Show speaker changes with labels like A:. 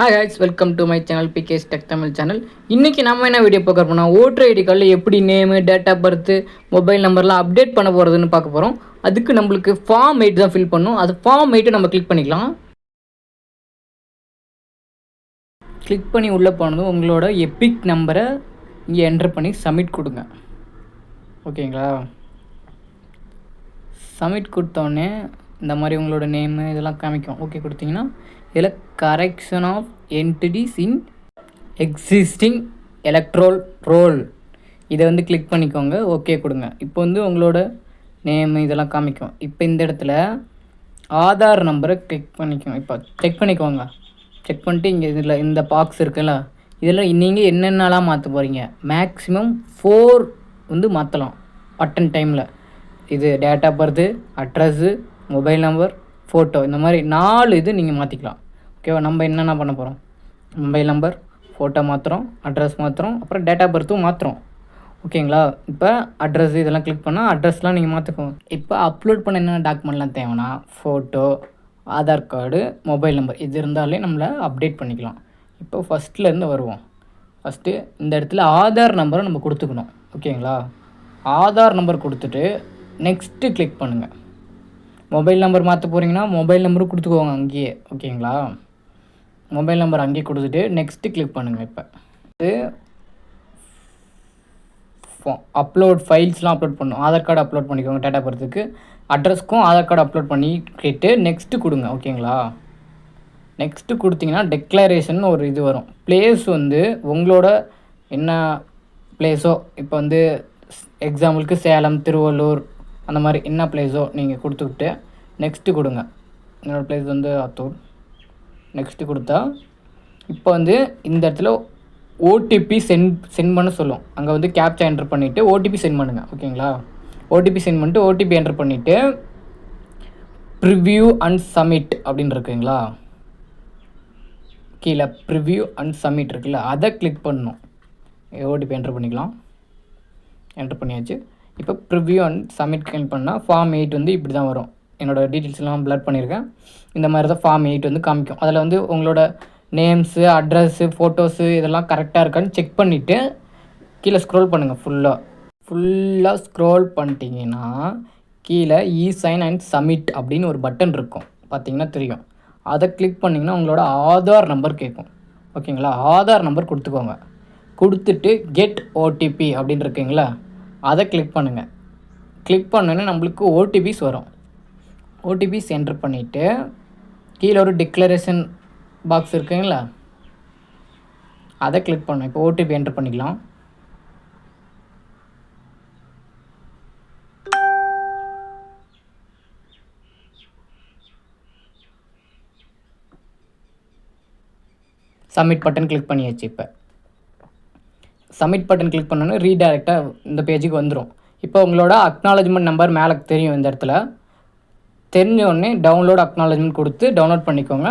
A: Hi guys, welcome to my channel பிகேஸ் tech Tamil channel. இன்றைக்கி நம்ம என்ன வீடியோ பார்க்க போனால் ஓட்டர் ஐடி கார்டில் எப்படி name, date of birth, mobile நம்பர்லாம் அப்டேட் பண்ண போகிறதுன்னு பார்க்க போகிறோம். அதுக்கு நம்மளுக்கு ஃபார்ம் 8 தான் ஃபில் பண்ணணும். அது ஃபார்ம் 8 நம்ம கிளிக் பண்ணிக்கலாம். கிளிக் பண்ணி உள்ளே போனதும் உங்களோட எபிக் நம்பரை இங்கே என்ட்ரு பண்ணி சப்மிட் கொடுங்க. ஓகேங்களா? சப்மிட் கொடுத்தோடனே இந்த மாதிரி உங்களோட நேமு இதெல்லாம் காமிக்கும். ஓகே கொடுத்தீங்கன்னா இதில் correction of entities in existing electoral roll இதை வந்து கிளிக் பண்ணிக்கோங்க. ஓகே கொடுங்க. இப்போ வந்து உங்களோட நேமு இதெல்லாம் காமிக்கும். இப்போ இந்த இடத்துல ஆதார் நம்பரை கிளிக் பண்ணிக்கோங்க. இப்போ செக் பண்ணிக்கோங்க. செக் பண்ணிட்டு இங்கே இதில் இந்த பாக்ஸ் இருக்குல்ல, இதில் நீங்கள் என்னென்னலாம் மாற்ற போகிறீங்க. மேக்ஸிமம் 4 வந்து மாற்றலாம் பட்டன் டைமில். இது date of birth, address, mobile number, photo, இந்த மாதிரி 4 இது நீங்கள் மாற்றிக்கலாம். ஓகேவா? நம்ம என்னென்ன பண்ண போகிறோம், மொபைல் நம்பர், ஃபோட்டோ மாற்றுறோம், அட்ரஸ் மாற்றுறோம், அப்புறம் டேட் ஆஃப் பர்த்தும் மாற்றுறோம். ஓகேங்களா? இப்போ அட்ரஸ் இதெல்லாம் கிளிக் பண்ணால் அட்ரஸ்லாம் நீங்கள் மாற்றிக்கோங்க. இப்போ அப்லோட் பண்ண என்னென்ன டாக்குமெண்ட்லாம் தேவைன்னா photo, Aadhaar card, mobile number இது இருந்தாலே நம்மளை அப்டேட் பண்ணிக்கலாம். இப்போ ஃபஸ்ட்லேருந்து வருவோம். ஃபஸ்ட்டு இந்த இடத்துல ஆதார் நம்பரை நம்ம கொடுத்துக்கணும். ஓகேங்களா? ஆதார் நம்பர் கொடுத்துட்டு நெக்ஸ்ட்டு கிளிக் பண்ணுங்கள். மொபைல் நம்பர் மாற்ற போகிறீங்கன்னா மொபைல் நம்பரும் கொடுத்துக்கோங்க அங்கேயே. ஓகேங்களா? மொபைல் நம்பர் அங்கேயே கொடுத்துட்டு நெக்ஸ்ட்டு கிளிக் பண்ணுங்கள். இப்போ இது அப்லோட் ஃபைல்ஸ்லாம் அப்லோட் பண்ணணும். ஆதார் கார்டு அப்லோட் பண்ணிக்கோங்க. டேட்டா பர்த்துக்கு, அட்ரஸ்க்கும் ஆதார் கார்டு அப்லோட் பண்ணிக்கிட்டு நெக்ஸ்ட்டு கொடுங்க. ஓகேங்களா? நெக்ஸ்ட்டு கொடுத்தீங்கன்னா டெக்ளரேஷன் ஒரு இது வரும். பிளேஸ் வந்து உங்களோட என்ன பிளேஸோ, இப்போ வந்து எக்ஸாம்பிளுக்கு சேலம், திருவள்ளூர், அந்த மாதிரி என்ன பிளேஸோ நீங்கள் கொடுத்துக்கிட்டு நெக்ஸ்ட்டு கொடுங்க. என்னோடய பிளேஸ் வந்து ஆத்தூர். நெக்ஸ்ட்டு கொடுத்தா இப்போ வந்து இந்த இடத்துல ஓடிபி சென்ட் பண்ண சொல்லும். அங்கே வந்து கேப்சா என்ட்ரு பண்ணிவிட்டு ஓடிபி சென்ட் பண்ணுங்கள். ஓகேங்களா? ஓடிபி சென்ட் பண்ணிட்டு ஓடிபி என்ட்ரு பண்ணிவிட்டு ப்ரிவ்யூ அண்ட் சப்மிட் அப்படின்னு இருக்குங்களா, கீழே ப்ரிவ்யூ அண்ட் சப்மிட் இருக்குல்ல, அதை கிளிக் பண்ணணும். ஓடிபி என்ட்ரு பண்ணிக்கலாம். என்ட்ரு பண்ணியாச்சு. இப்போ ப்ரிவ்யூ அண்ட் சப்மிட் கிளிக் பண்ணால் ஃபார்ம் 8 வந்து இப்படி தான் வரும். என்னோடய டீட்டெயில்ஸ்லாம் ப்ளர் பண்ணியிருக்கேன். இந்த மாதிரி தான் ஃபார்ம் 8 வந்து காமிக்கும். அதில் வந்து உங்களோட நேம்ஸு, அட்ரஸ்ஸு, ஃபோட்டோஸு இதெல்லாம் கரெக்டாக இருக்கான்னு செக் பண்ணிவிட்டு கீழே ஸ்க்ரோல் பண்ணுங்கள். ஃபுல்லாக ஸ்க்ரோல் பண்ணிட்டீங்கன்னா கீழே இ-சைன் அண்ட் சப்மிட் அப்படின்னு ஒரு பட்டன் இருக்கும். பார்த்தீங்கன்னா தெரியும். அதை கிளிக் பண்ணிங்கன்னா உங்களோட ஆதார் நம்பர் கேட்கும். ஓகேங்களா? ஆதார் நம்பர் கொடுத்துக்கோங்க. கொடுத்துட்டு கெட் ஓடிபி அப்படின்னு இருக்குங்களா, அதை கிளிக் பண்ணுங்கள். கிளிக் பண்ணோன்னே நம்மளுக்கு ஓடிபிஸ் வரும். ஓடிபிஸ் என்ட்ரு பண்ணிவிட்டு கீழே ஒரு டிக்ளரேஷன் பாக்ஸ் இருக்குங்களா, அதை கிளிக் பண்ணணும். இப்போ ஓடிபி என்ட்ரு பண்ணிக்கலாம். சப்மிட் பட்டன் கிளிக் பண்ணியாச்சு. இப்போ சப்மிட் பட்டன் கிளிக் பண்ணோன்னே ரீடைரக்டாக இந்த பேஜுக்கு வந்துடும். இப்போ உங்களோட அக்னாலஜ்மெண்ட் நம்பர் மேலே தெரியும். இந்த இடத்துல தெரிஞ்ச உடனே டவுன்லோட் அக்னாலஜ்மெண்ட் கொடுத்து டவுன்லோட் பண்ணிக்கோங்க.